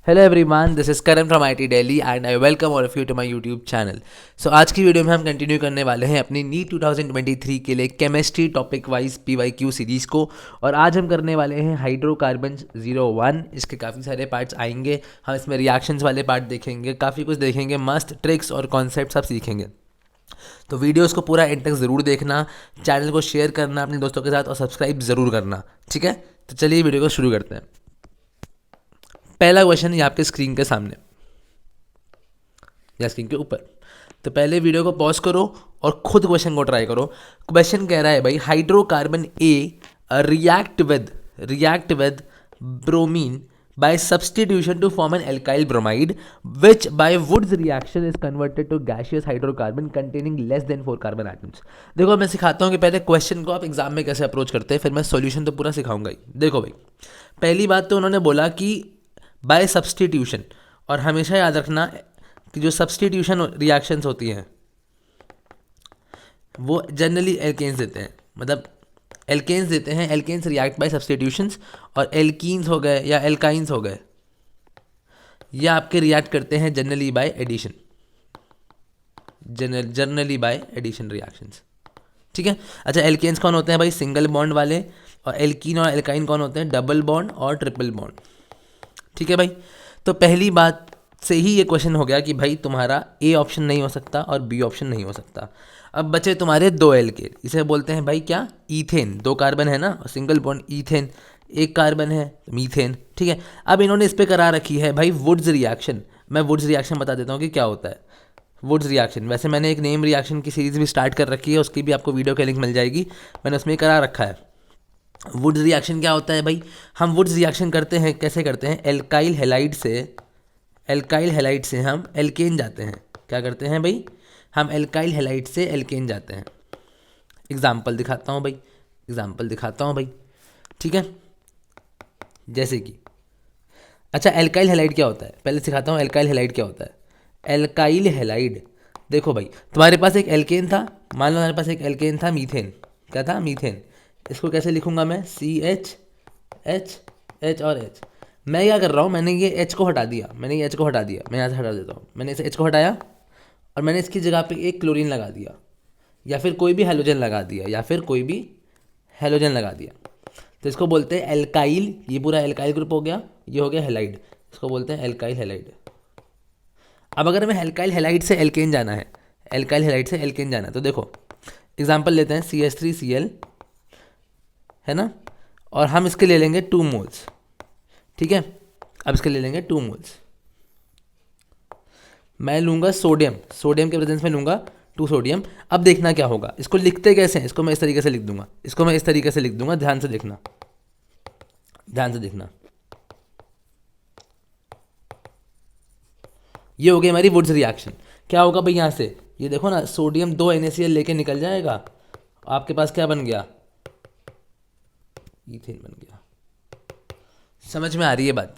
Hello everyone, this is Karan from IT Delhi and I welcome all of you to my YouTube channel. So आज की video में हम continue करने वाले हैं अपनी नीट 2023 के लिए chemistry topic wise PYQ series को। और आज हम करने वाले हैं हाइड्रोकार्बन 01। इसके काफ़ी सारे पार्ट्स आएंगे, हम इसमें रिएक्शंस वाले पार्ट देखेंगे, काफ़ी कुछ देखेंगे, मस्त ट्रिक्स और कॉन्सेप्ट सब सीखेंगे। तो वीडियोस को पूरा एंड तक ज़रूर देखना, चैनल को शेयर करना अपने दोस्तों के साथ और सब्सक्राइब ज़रूर करना, ठीक है। तो चलिए वीडियो को शुरू करते हैं। पहला क्वेश्चन ये आपके स्क्रीन के सामने या स्क्रीन के ऊपर। तो पहले वीडियो को पॉज करो और खुद क्वेश्चन को ट्राई करो। क्वेश्चन कह रहा है भाई, hydrocarbon A react with bromine by substitution to form an alkyl bromide which by Wood's reaction is converted to gaseous hydrocarbon containing less than 4 carbon atoms। देखो मैं सिखाता हूँ कि पहले क्वेश्चन को आप एग्जाम में कैसे अप्रोच करते हैं, फिर मैं सॉल्यूशन तो पूरा सिखाऊंगा ही। देखो भाई, पहली बात तो उन्होंने बोला कि बाय सब्सटीट्यूशन, और हमेशा याद रखना कि जो सब्सटीट्यूशन रिएक्शंस होती हैं वो जनरली एल्केन्स देते हैं, मतलब एल्केन्स देते हैं। एल्केन्स रिएक्ट बाय सब्सटीट्यूशंस, और एल्कीन्स हो गए या एल्काइंस हो गए, ये आपके रिएक्ट करते हैं generally by addition, generally by addition reactions, ठीक है। अच्छा, एल्केन्स कौन होते हैं भाई? सिंगल बॉन्ड वाले। और एल्कीन और एल्काइन कौन होते हैं? डबल बॉन्ड और ट्रिपल बॉन्ड, ठीक है भाई। तो पहली बात से ही ये क्वेश्चन हो गया कि भाई तुम्हारा ए ऑप्शन नहीं हो सकता और बी ऑप्शन नहीं हो सकता। अब बचे तुम्हारे दो एल्केन, इसे बोलते हैं भाई क्या? ईथेन। दो कार्बन है ना, सिंगल बॉन्ड ईथेन, एक कार्बन है मीथेन, ठीक है। अब इन्होंने इस पे करा रखी है भाई वुड्स रिएक्शन। मैं वुड्स रिएक्शन बता देता हूँ कि क्या होता है वुड्स रिएक्शन। वैसे मैंने एक नेम रिएक्शन की सीरीज़ भी स्टार्ट कर रखी है, उसकी भी आपको वीडियो का लिंक मिल जाएगी, मैंने उसमें करा रखा है। वुड्स रिएक्शन क्या होता है भाई? हम वुड्स रिएक्शन करते हैं, कैसे करते हैं? एल्काइल हैलाइड से हम एल्केन जाते हैं। क्या करते हैं भाई? हम एल्काइल हैलाइड से एल्केन जाते हैं। एग्जाम्पल दिखाता हूँ भाई, ठीक है। जैसे कि अच्छा, एल्काइल हैलाइड क्या होता है पहले सिखाता हूँ। एल्काइल हैलाइड क्या होता है? एल्काइल हैलाइड, देखो भाई, तुम्हारे पास एक एल्केन था, मान लो हमारे पास एक एल्केन था मीथेन। क्या था? मीथेन। इसको कैसे लिखूंगा मैं? CH H और H। मैं क्या कर रहा हूँ, मैंने ये H को हटा दिया, मैं यहाँ से हटा देता हूँ। मैंने इसे H को हटाया और मैंने इसकी जगह पे एक क्लोरीन लगा दिया, या फिर कोई भी हैलोजन लगा दिया, तो इसको बोलते हैं एल्काइल। ये पूरा एल्काइल ग्रुप हो गया, ये हो गया हैलाइड, इसको बोलते हैं एल्काइल हैलाइड। अब अगर हमें एल्काइल हैलाइड से एल्केन जाना है, तो देखो एग्जाम्पल लेते हैं, CH3Cl है ना, और हम इसके ले लेंगे 2 मोल्स, ठीक है। अब इसके ले लेंगे 2 मोल्स, मैं लूँगा सोडियम के प्रेजेंस में लूँगा 2 सोडियम। अब देखना क्या होगा, इसको लिखते कैसे हैं? इसको मैं इस तरीके से लिख दूंगा, ध्यान से देखना। ये हो गई हमारी वुड्स रिएक्शन। क्या होगा भाई यहाँ से? ये देखो ना, सोडियम 2 NaCl लेके निकल जाएगा, आपके पास क्या बन गया? ईथेन बन गया। समझ में आ रही है बात?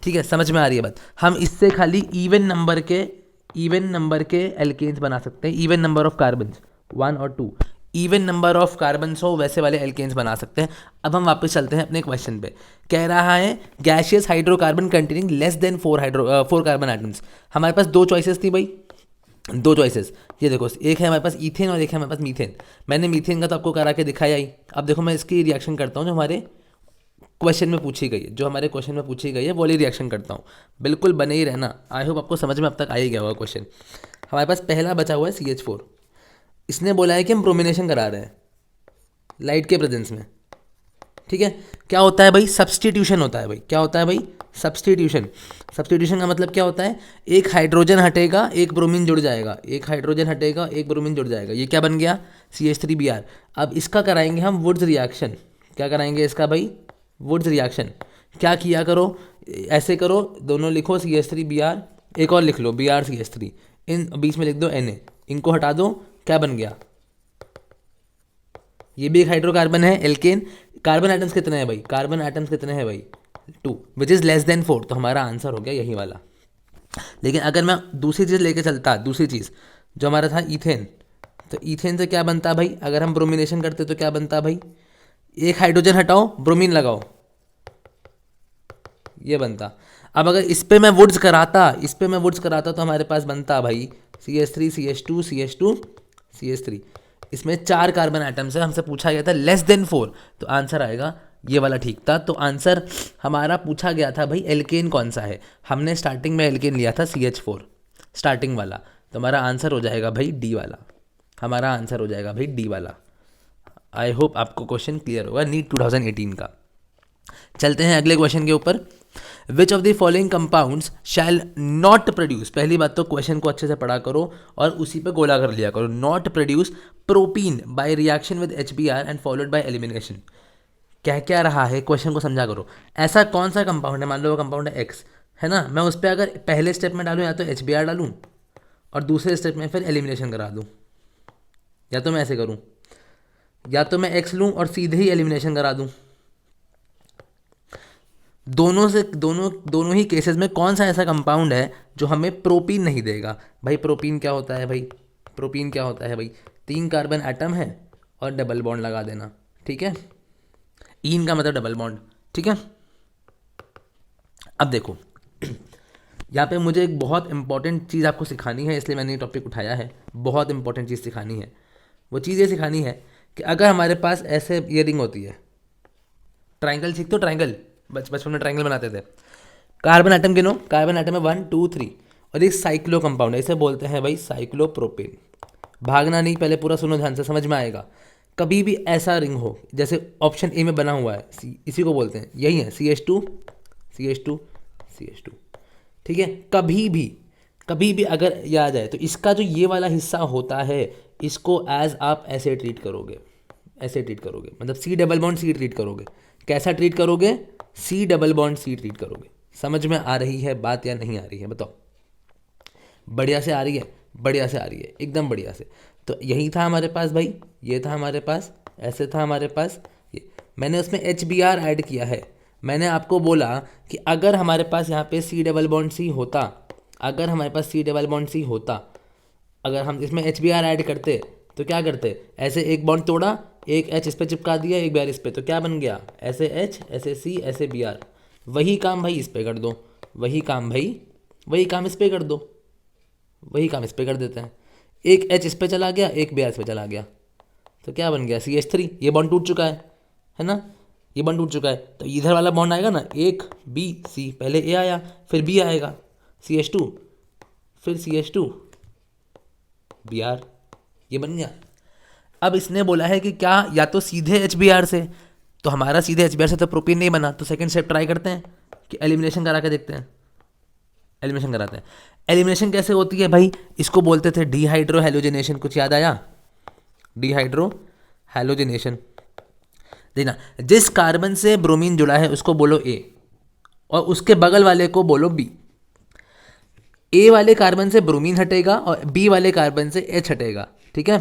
ठीक है, समझ में आ रही है बात। हम इससे खाली इवन नंबर के एल्केन्स बना सकते हैं, इवन नंबर ऑफ कार्बन 1 और 2, इवन नंबर ऑफ कार्बन हो वैसे वाले एल्केन्स बना सकते हैं। अब हम वापस चलते हैं अपने क्वेश्चन पे। कह रहा है gaseous hydrocarbon containing less than 4 carbon atoms. हमारे पास 2 चॉइसेस थी भाई, 2 चॉइसेस। ये देखो, एक है हमारे पास ईथेन और एक है हमारे पास मीथेन। मैंने मीथेन का तो आपको करा के दिखाया ही। अब देखो मैं इसकी रिएक्शन करता हूँ जो हमारे क्वेश्चन में पूछी गई है, वो वाली रिएक्शन करता हूँ। बिल्कुल बने ही रहना, आई होप आपको समझ में अब तक आ ही गया होगा क्वेश्चन। हमारे पास पहला बचा हुआ है CH4। इसने बोला है कि हम ब्रोमिनेशन करा रहे हैं लाइट के प्रेजेंस में, ठीक है। क्या होता है भाई? सब्सटीट्यूशन होता है भाई। क्या होता है भाई? सब्सटीट्यूशन का मतलब क्या होता है? एक हाइड्रोजन हटेगा, एक ब्रोमीन जुड़ जाएगा, ये क्या बन गया? CH3Br। अब इसका कराएंगे हम वुड्स रिएक्शन। क्या कराएंगे इसका भाई? Wurtz reaction. क्या किया करो, ऐसे करो, दोनों लिखो CH3Br, एक और लिख लो BrCH3, इन बीच में लिख दो Na, इनको हटा दो, क्या बन गया? ये भी एक हाइड्रोकार्बन है, एल्केन। कार्बन एटम्स कितने हैं भाई? 2, विच इज़ लेस देन 4। तो हमारा आंसर हो गया यही वाला। लेकिन अगर मैं दूसरी चीज़ लेके चलता, दूसरी चीज़ जो हमारा था ईथेन, तो ईथेन से क्या बनता भाई? अगर हम ब्रोमिनेशन करते तो क्या बनता भाई? एक हाइड्रोजन हटाओ, ब्रोमीन लगाओ, ये बनता। अब अगर इस पे मैं वुड्स कराता तो हमारे पास बनता भाई CH3 CH2 CH2 CH3। इसमें 4 कार्बन आइटम्स है, हमसे पूछा गया था लेस देन 4, तो आंसर आएगा ये वाला ठीक था। तो आंसर हमारा पूछा गया था भाई एल्केन कौन सा है, हमने स्टार्टिंग में एल्केन लिया था CH4 स्टार्टिंग वाला, तो हमारा आंसर हो जाएगा भाई डी वाला, हमारा आंसर हो जाएगा भाई डी वाला। आई होप आपको क्वेश्चन क्लियर होगा नीट 2018 का। चलते हैं अगले क्वेश्चन के ऊपर। Which of the following compounds shall not produce, पहली बात तो क्वेश्चन को अच्छे से पढ़ा करो और उसी पे गोला कर लिया करो। Not produce propene by reaction with HBr and followed by elimination. क्या क्या रहा है, क्वेश्चन को समझा करो। ऐसा कौन सा कंपाउंड है, मान लो वो कंपाउंड है X, है ना, मैं उस पर अगर पहले स्टेप में डालूँ या तो HBr डालूँ और दूसरे स्टेप में फिर एलिमिनेशन करा दूँ, या तो मैं ऐसे करूँ, या तो मैं X लूँ और सीधे ही एलिमिनेशन करा दूँ। दोनों ही केसेस में कौन सा ऐसा कंपाउंड है जो हमें प्रोपीन नहीं देगा। भाई प्रोपीन क्या होता है भाई, प्रोपीन क्या होता है भाई, 3 कार्बन एटम है और डबल बॉन्ड लगा देना, ठीक है, ईन का मतलब डबल बॉन्ड, ठीक है। अब देखो यहाँ पे मुझे एक बहुत इंपॉर्टेंट चीज़ आपको सिखानी है, इसलिए मैंने ये टॉपिक उठाया है। बहुत इंपॉर्टेंट चीज़ सिखानी है, वो चीज़ ये सिखानी है कि अगर हमारे पास ऐसे ये रिंग होती है, ट्राइंगल सीखते हो, ट्राइंगल बचपन में ट्राइंगल बनाते थे। कार्बन आइटम गिनो, कार्बन आइटम है 1 2 3 और एक साइक्लो कंपाउंड है, इसे बोलते हैं भाई साइक्लोप्रोपेन। भागना नहीं, पहले पूरा सुनो ध्यान से, समझ में आएगा। कभी भी ऐसा रिंग हो जैसे ऑप्शन ए में बना हुआ है, इसी को बोलते हैं, यही है CH2 CH2 CH2, ठीक है। कभी भी अगर ये आ जाए तो इसका जो ये वाला हिस्सा होता है इसको एज आप ऐसे ट्रीट करोगे, ऐसे ट्रीट करोगे, मतलब C double bond C treat करोगे। कैसा ट्रीट करोगे, C double bond C treat करोगे। समझ में आ रही है बात या नहीं आ रही है, बताओ। बढ़िया से आ रही है, बढ़िया से आ रही है, एकदम बढ़िया से। तो यही था हमारे पास भाई, ये था हमारे पास, ऐसे था हमारे पास ये। मैंने उसमें HBr ऐड किया है। मैंने आपको बोला कि अगर हमारे पास यहाँ पे C डबल बॉन्ड C होता, अगर हमारे पास C डबल बॉन्ड C होता, अगर हम इसमें HBr ऐड करते तो क्या करते, ऐसे एक बॉन्ड तोड़ा, एक H इस पे चिपका दिया, एक Br इस पे, तो क्या बन गया, ऐसे H ऐसे C ऐसे Br। वही काम भाई इस पे कर दो, वही काम भाई, वही काम इस पे कर दो, वही काम इस पे कर देते हैं। एक H इस पे चला गया, एक Br इस पे चला गया, तो क्या बन गया CH3। ये बॉन्ड टूट चुका है ना, ये बॉन्ड टूट चुका है। तो इधर वाला बॉन्ड आएगा ना, एक B C, पहले A आया फिर B आएगा, CH2 फिर CH2 Br, ये बन गया। अब इसने बोला है कि क्या या तो सीधे HBr से, तो हमारा सीधे HBr से तो प्रोपीन नहीं बना, तो सेकंड स्टेप ट्राई करते हैं कि एलिमिनेशन करा के देखते हैं। एलिमिनेशन कराते हैं। एलिमिनेशन कैसे होती है भाई, इसको बोलते थे डिहाइड्रो हेलोजिनेशन, कुछ याद आया, डिहाइड्रो हेलोजिनेशन। देखना, जिस कार्बन से ब्रोमीन जुड़ा है उसको बोलो A और उसके बगल वाले को बोलो B। A वाले कार्बन से ब्रोमीन हटेगा और B वाले कार्बन से H हटेगा, ठीक है।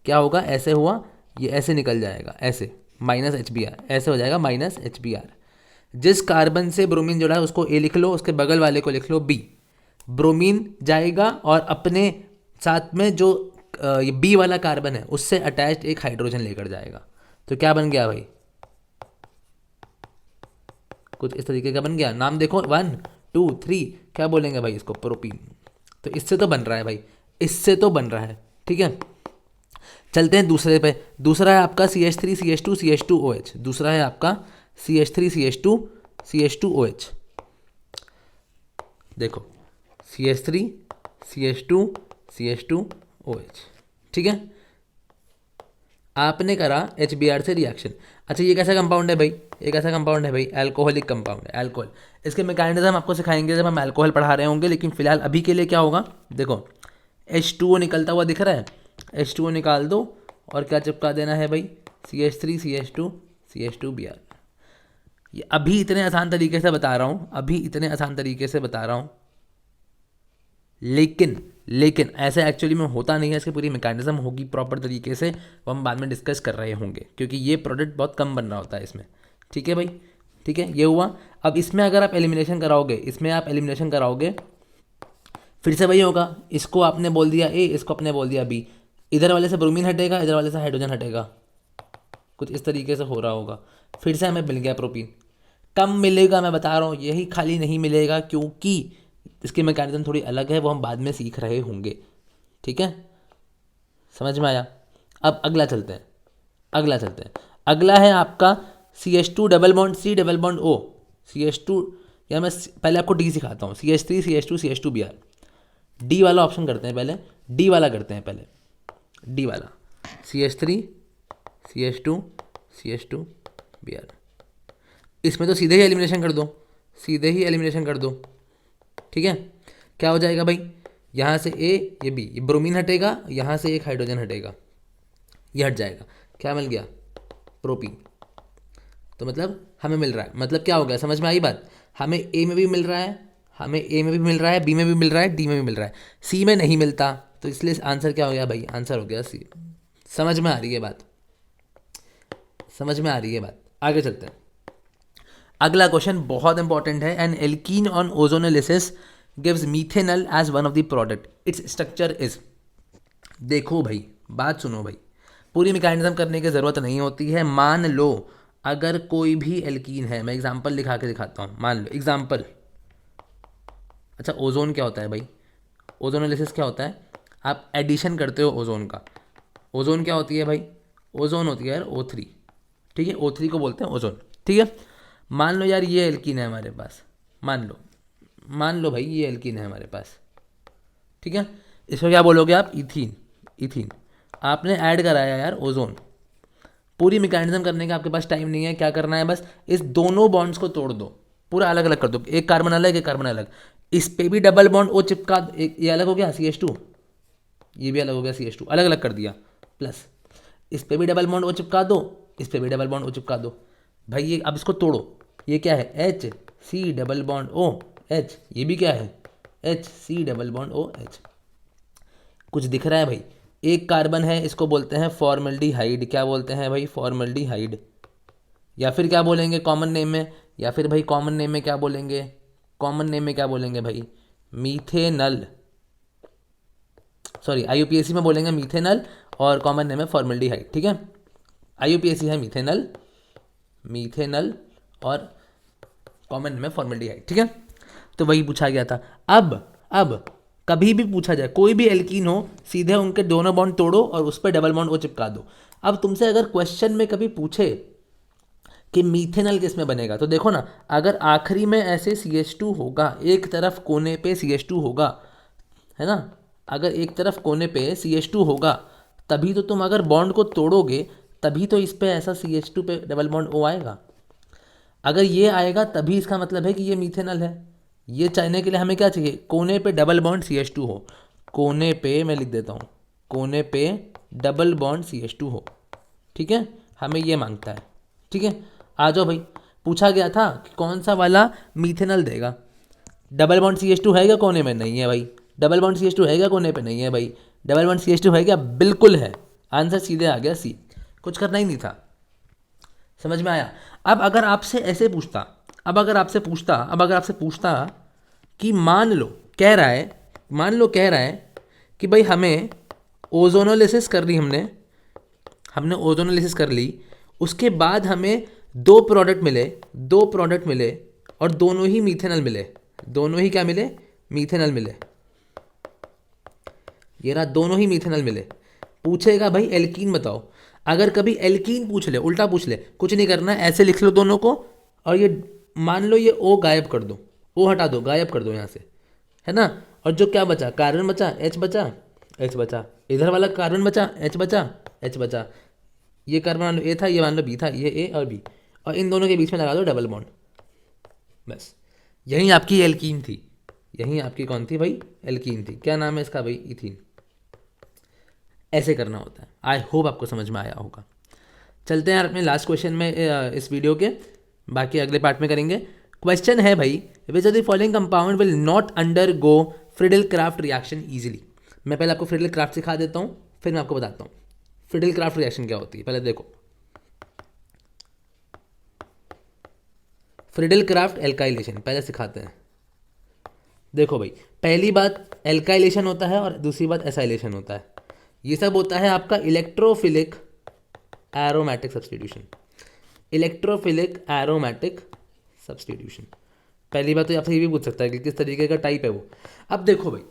क्या होगा, ऐसे हुआ, ये ऐसे निकल जाएगा, ऐसे -HBr, ऐसे हो जाएगा -HBr। जिस कार्बन से ब्रोमीन जुड़ा है उसको A लिख लो, उसके बगल वाले को लिख लो B। ब्रोमीन जाएगा और अपने साथ में जो ये B वाला कार्बन है उससे अटैच्ड एक हाइड्रोजन लेकर जाएगा, तो क्या बन गया भाई, कुछ इस तरीके का बन गया। नाम देखो 1 2 3, क्या बोलेंगे भाई इसको, प्रोपीन। तो इससे तो बन रहा है भाई, इससे तो बन रहा है, ठीक है। चलते हैं दूसरे पे। दूसरा है आपका CH3 CH2 CH2OH। दूसरा है आपका CH3 CH2 CH2OH। देखो CH3 CH2 CH2OH, ठीक है। आपने करा HBr से रिएक्शन। अच्छा ये कैसा कंपाउंड है भाई, एक ऐसा कंपाउंड है भाई, एल्कोहलिक कंपाउंड है, अल्कोहल। इसके मैकेनिज्म आपको सिखाएंगे जब हम अल्कोहल पढ़ा रहे होंगे, लेकिन फिलहाल अभी के लिए क्या होगा, देखो H2O निकलता हुआ दिख रहा है, H2O निकाल दो और क्या चिपका देना है भाई, CH3 CH2 CH2Br। ये अभी इतने आसान तरीके से बता रहा हूँ, अभी इतने आसान तरीके से बता रहा हूँ, लेकिन ऐसे एक्चुअली में होता नहीं है। इसकी पूरी मैकेनिज्म होगी प्रॉपर तरीके से, वो हम बाद में डिस्कस कर रहे होंगे, क्योंकि ये प्रोडक्ट बहुत कम बन रहा होता है इसमें, ठीक है भाई, ठीक है। ये हुआ। अब इसमें अगर आप एलिमिनेशन कराओगे, इसमें आप एलिमिनेशन कराओगे, फिर से वही होगा, इसको आपने बोल दिया A, इसको आपने बोल दिया B, इधर वाले से ब्रोमीन हटेगा, इधर वाले से हाइड्रोजन हटेगा, कुछ इस तरीके से हो रहा होगा। फिर से हमें मिल गया प्रोपीन। कम मिलेगा, मैं बता रहा हूँ, यही खाली नहीं मिलेगा क्योंकि इसकी मैकेनिज्म थोड़ी अलग है, वो हम बाद में सीख रहे होंगे। ठीक है, समझ में आया। अब अगला चलते हैं, अगला है आपका CH2 double bond C double bond O, CH2, या मैं पहले आपको D सिखाता हूँ, CH3 CH2 CH2 Br। D वाला ऑप्शन करते हैं पहले, डी वाला करते हैं पहले, डी वाला CH3 CH2 CH2 Br। इसमें तो सीधे ही एलिमिनेशन कर दो, सीधे ही एलिमिनेशन कर दो। ठीक है, क्या हो जाएगा भाई, यहाँ से A, ये B, ये ब्रोमीन हटेगा, यहाँ से एक हाइड्रोजन हटेगा, ये हट जाएगा, क्या मिल गया, प्रोपीन। तो मतलब हमें मिल रहा है, मतलब क्या हो गया, समझ में आई बात, हमें A में भी मिल रहा है, हमें A में भी मिल रहा है, B में भी मिल रहा है, D में भी मिल रहा है, C में नहीं मिलता, तो इसलिए आंसर क्या हो गया भाई, आंसर हो गया C। समझ में आ रही है बात, समझ में आ रही है बात। आगे चलते हैं, अगला क्वेश्चन बहुत इंपॉर्टेंट है। An alkene on ozonolysis gives methanol as one of the product, its structure is. देखो भाई, बात सुनो भाई, पूरी मैकेनिज्म करने की ज़रूरत नहीं होती है। मान लो अगर कोई भी एल्कीन है, मैं एग्जांपल लिखा के दिखाता हूँ, मान लो एग्जांपल। अच्छा, ओजोन क्या होता है भाई, ओजोनोलिसिस क्या होता है, आप एडिशन करते हो ओजोन का। ओजोन क्या होती है भाई, ओजोन होती है यार O3। ठीक है, O3 को बोलते हैं ओजोन। ठीक है, मान लो यार ये एल्कीन है हमारे पास, मान लो भाई ये एल्कीन है हमारे पास। ठीक है, इसको क्या बोलोगे आप, इथीन। आपने ऐड कराया यार ओजोन। पूरी मैकेनिज्म करने का आपके पास टाइम नहीं है, क्या करना है, बस इस दोनों बॉन्ड्स को तोड़ दो, पूरा अलग अलग कर दो, एक कार्बन अलग, एक कार्बन अलग। इस पे भी डबल बॉन्ड O चिपका, एक ये अलग हो गया CH2, ये भी अलग हो गया CH2, अलग अलग कर दिया। प्लस इस पे भी डबल बॉन्ड O चिपका दो, इस पे भी डबल बॉन्ड O चिपका दो। भाई ये अब इसको तोड़ो, ये क्या है, HC double bond O H, ये भी क्या है, HC डबल बॉन्ड OH। कुछ दिख रहा है भाई, एक कार्बन है, इसको बोलते हैं फॉर्मल्डिहाइड। क्या बोलते हैं भाई, फॉर्मल्डिहाइड। या फिर क्या बोलेंगे कॉमन नेम में, या फिर भाई कॉमन नेम में क्या बोलेंगे, कॉमन नेम में क्या बोलेंगे भाई, मीथेनल। सॉरी, IUPAC में बोलेंगे मीथेनल और कॉमन नेम है फॉर्मल्डिहाइड। ठीक है, IUPAC है मीथेनल और कॉमन नेम है फॉर्मल्डिहाइड। ठीक है, तो वही पूछा गया था। अब कभी भी पूछा जाए कोई भी एल्कीन हो, सीधे उनके दोनों बॉन्ड तोड़ो और उस पर डबल बॉन्ड O चिपका दो। अब तुमसे अगर क्वेश्चन में कभी पूछे कि मीथेनॉल किस में बनेगा, तो देखो ना, अगर आखिरी में ऐसे CH2 होगा, एक तरफ कोने पे CH2 होगा, है ना, अगर एक तरफ कोने पे CH2 होगा, तभी तो तुम अगर बॉन्ड को तोड़ोगे, तभी तो इस पे ऐसा CH2 पे डबल बॉन्ड O आएगा। अगर ये आएगा तभी इसका मतलब है कि ये मीथेनॉल है। ये चाहने के लिए हमें क्या चाहिए, कोने पे डबल बॉन्ड CH2 हो, कोने पे मैं लिख देता हूँ, कोने पे डबल बॉन्ड CH2 हो। ठीक है, हमें ये मांगता है। ठीक है, आ जाओ भाई, पूछा गया था कि कौन सा वाला मीथेनॉल देगा। डबल बॉन्ड CH2 है क्या कोने में, नहीं है भाई। डबल बॉन्ड CH2 है क्या कोने पे, नहीं है भाई। डबल बॉन्ड CH2 है क्या, बिल्कुल है। आंसर सीधे आ गया C, कुछ करना ही नहीं था। समझ में आया। अब अगर आपसे ऐसे पूछता, अब अगर आपसे पूछता कि मान लो कह रहा है कि भाई हमें ओजोनोलिसिस कर ली, हमने ओजोनोलिसिस कर ली, उसके बाद हमें दो प्रोडक्ट मिले और दोनों ही मीथेनॉल मिले, दोनों ही क्या मिले, मीथेनॉल मिले। ये रहा, दोनों ही मीथेनॉल मिले। पूछेगा भाई एल्कीन बताओ। अगर कभी एल्कीन पूछ ले, उल्टा पूछ ले, कुछ नहीं करना, ऐसे लिख लो दोनों को, और ये मान लो ये O गायब कर दो, O हटा दो, गायब कर दो यहाँ से, है ना। और जो क्या बचा, कार्बन बचा, H बचा, इधर वाला कार्बन बचा, H बचा। ये कार्बन मान लो A था, ये मान लो B था, ये A और B, और इन दोनों के बीच में लगा दो डबल बॉन्ड। बस यही आपकी एल्कीन थी, यही आपकी कौन थी भाई, एल्कीन थी। क्या नाम है इसका भाई, इथीन। ऐसे करना होता है। आई होप आपको समझ में आया होगा। चलते हैं यार अपने लास्ट क्वेश्चन में इस वीडियो के, बाकी अगले पार्ट में करेंगे। क्वेश्चन है भाई, which of the following compound will not undergo Friedel Crafts reaction easily. मैं पहले आपको फ्रिडल क्राफ्ट सिखा देता हूँ, फिर मैं आपको बताता हूँ फ्रिडल क्राफ्ट रिएक्शन क्या होती है। पहले देखो, फ्रिडल क्राफ्ट एल्काइलेशन पहले सिखाते हैं। देखो भाई, पहली बात एल्काइलेशन होता है और दूसरी बात एसाइलेशन होता है। ये सब होता है आपका electrophilic aromatic substitution, electrophilic aromatic substitution. पहली बात तो आपसे ये भी पूछ सकता है कि किस तरीके का टाइप है वो। अब देखो भाई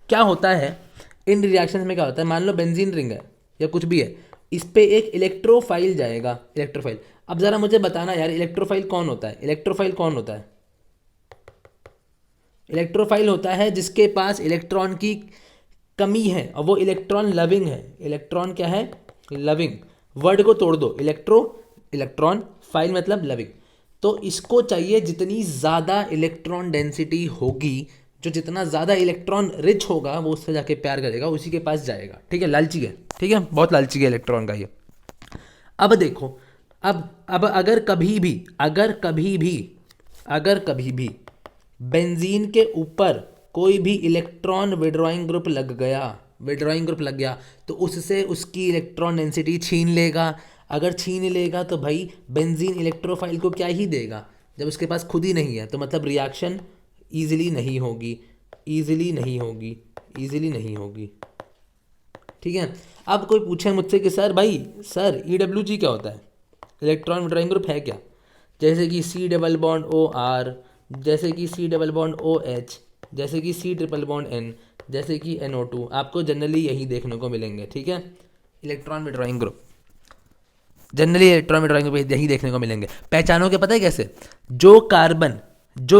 क्या होता है इन रिएक्शंस में, क्या होता है, मान लो बेंजीन रिंग है या कुछ भी है, इस पे एक इलेक्ट्रोफाइल जाएगा, इलेक्ट्रोफाइल। अब ज़रा मुझे बताना यार इलेक्ट्रोफाइल कौन होता है, इलेक्ट्रोफाइल कौन होता है? इलेक्ट्रोफाइल होता है जिसके पास इलेक्ट्रॉन की कमी है और वो इलेक्ट्रॉन लविंग है। इलेक्ट्रॉन क्या है? लविंग। वर्ड को तोड़ दो, इलेक्ट्रॉन, फाइल मतलब लविंग। तो इसको चाहिए जितनी ज़्यादा इलेक्ट्रॉन डेंसिटी होगी, जो जितना ज़्यादा इलेक्ट्रॉन रिच होगा वो उससे जाके प्यार करेगा, उसी के पास जाएगा। ठीक है, लालची है, ठीक है, बहुत लालची है इलेक्ट्रॉन का ये। अब देखो, अब अगर कभी भी बेंजीन के ऊपर कोई भी इलेक्ट्रॉन विड्रॉइंग ग्रुप लग गया तो उससे उसकी इलेक्ट्रॉन डेंसिटी छीन लेगा। अगर छीन लेगा तो भाई बेंजीन इलेक्ट्रोफाइल को क्या ही देगा जब उसके पास खुद ही नहीं है, तो मतलब रिएक्शन ईजिली नहीं होगी। ठीक है। अब कोई पूछे मुझसे कि सर EWG क्या होता है, इलेक्ट्रॉन विड्रॉइंग ग्रुप है क्या? जैसे कि C डबल बॉन्ड OR, जैसे कि C डबल बॉन्ड OH, जैसे कि C ट्रिपल बॉन्ड N, जैसे कि NO2, आपको जनरली यही देखने को मिलेंगे। ठीक है, इलेक्ट्रॉन विड्रॉइंग ग्रुप जनरली यही देखने को मिलेंगे। पहचानो के पता है कैसे? जो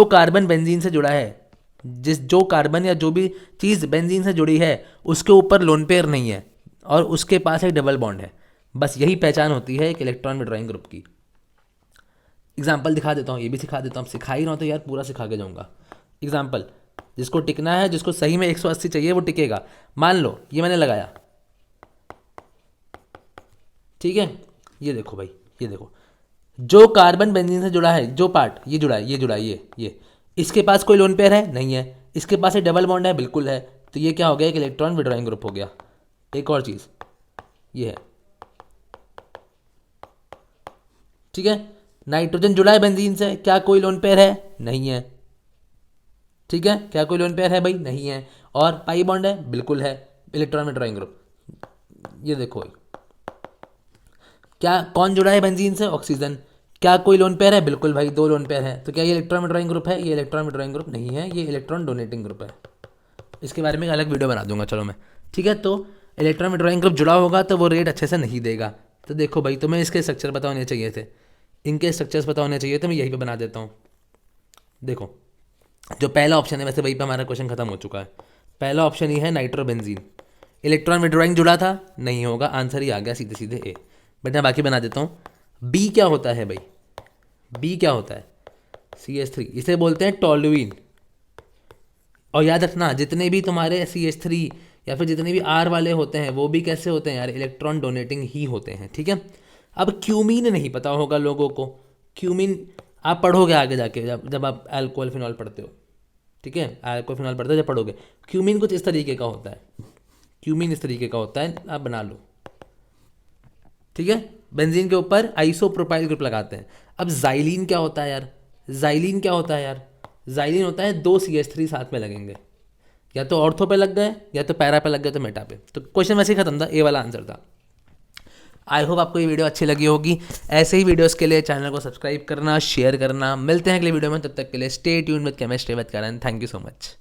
कार्बन बेंजीन से जुड़ा है, जो कार्बन या जो भी चीज़ बेंजीन से जुड़ी है उसके ऊपर लोन पेयर नहीं है और उसके पास एक डबल बॉन्ड है, बस यही पहचान होती है एक इलेक्ट्रॉन विड्रॉइंग ग्रुप की। एग्जाम्पल दिखा देता हूँ, ये भी सिखा देता हूँ, सिखा ही रहा हूँ तो यार पूरा सिखा के जाऊँगा। एग्जाम्पल, जिसको टिकना है, जिसको सही में 180 चाहिए वो टिकेगा। मान लो ये मैंने लगाया, ठीक है, ये देखो भाई, ये देखो, जो कार्बन बेंजीन से जुड़ा है, जो पार्ट ये जुड़ा है, ये इसके पास कोई लोन पेयर है? नहीं है। इसके पास एक डबल बॉन्ड है? बिल्कुल है। तो ये क्या हो गया? एक इलेक्ट्रॉन विड्रॉइंग ग्रुप हो गया। एक और चीज़ ये है, ठीक है, नाइट्रोजन जुड़ा है बेंजीन से, क्या कोई लोन पेयर है? नहीं है। ठीक है, क्या कोई लोन पेयर है भाई? नहीं है। और पाई बॉन्ड है? बिल्कुल है, इलेक्ट्रॉन विड्रॉइंग ग्रुप। ये देखो क्या कौन जुड़ा है बेंजीन से? ऑक्सीजन। क्या कोई लोन पेयर है? बिल्कुल भाई, 2 लोन पेयर है। तो क्या ये इलेक्ट्रॉन विड्रॉइंग ग्रुप है? ये इलेक्ट्रॉन विड्रॉइंग ग्रुप नहीं है, ये इलेक्ट्रॉन डोनेटिंग ग्रुप है। इसके बारे में एक अलग वीडियो बना दूंगा, चलो मैं। ठीक है, तो इलेक्ट्रॉन विड्रॉइंग ग्रुप जुड़ा होगा तो वो रेट अच्छे से नहीं देगा। तो देखो भाई, तुम्हें इसके स्ट्रक्चर पता होने चाहिए थे, इनके स्ट्रक्चर्स पता होने चाहिए, तो मैं यहीं पे बना देता हूँ। देखो, जो पहला ऑप्शन है, वैसे वहीं पे हमारा क्वेश्चन खत्म हो चुका है। पहला ऑप्शन ही है नाइट्रोबेंजीन, इलेक्ट्रॉन विड्रॉइंग जुड़ा था, नहीं होगा, आंसर ही आ गया सीधे सीधे ए। बट मैं बाकी बना देता हूँ। बी क्या होता है भाई? बी क्या होता है? CH3, इसे बोलते हैं टॉलुइन। और याद रखना, जितने भी तुम्हारे CH3 या फिर जितने भी R वाले होते हैं वो भी कैसे होते हैं यार? इलेक्ट्रॉन डोनेटिंग ही होते हैं। ठीक है। अब क्यूमीन नहीं पता होगा लोगों को। क्यूमीन आप पढ़ोगे आगे जाके, जब आप अल्कोहल फिनॉल पढ़ते हो। ठीक है, अल्कोहल फिनॉल पढ़ते हो जब पढ़ोगे, क्यूमीन कुछ इस तरीके का होता है। क्यूमीन इस तरीके का होता है, आप बना लो। ठीक है, बेंजीन के ऊपर आइसोप्रोपाइल ग्रुप लगाते हैं। अब जाइलिन क्या होता है यार? जाइलिन होता है 2 CH3 साथ में लगेंगे, या तो ऑर्थो पे लग गए या तो पैरा पे लग गए तो मेटा पे। तो क्वेश्चन वैसे ही खत्म था, ए वाला आंसर था। आई होप आपको ये वीडियो अच्छी लगी होगी। ऐसे ही वीडियोस के लिए चैनल को सब्सक्राइब करना, शेयर करना। मिलते हैं अगले वीडियो में, तब तक के लिए stay tuned with chemistry with Karan. Thank you so much.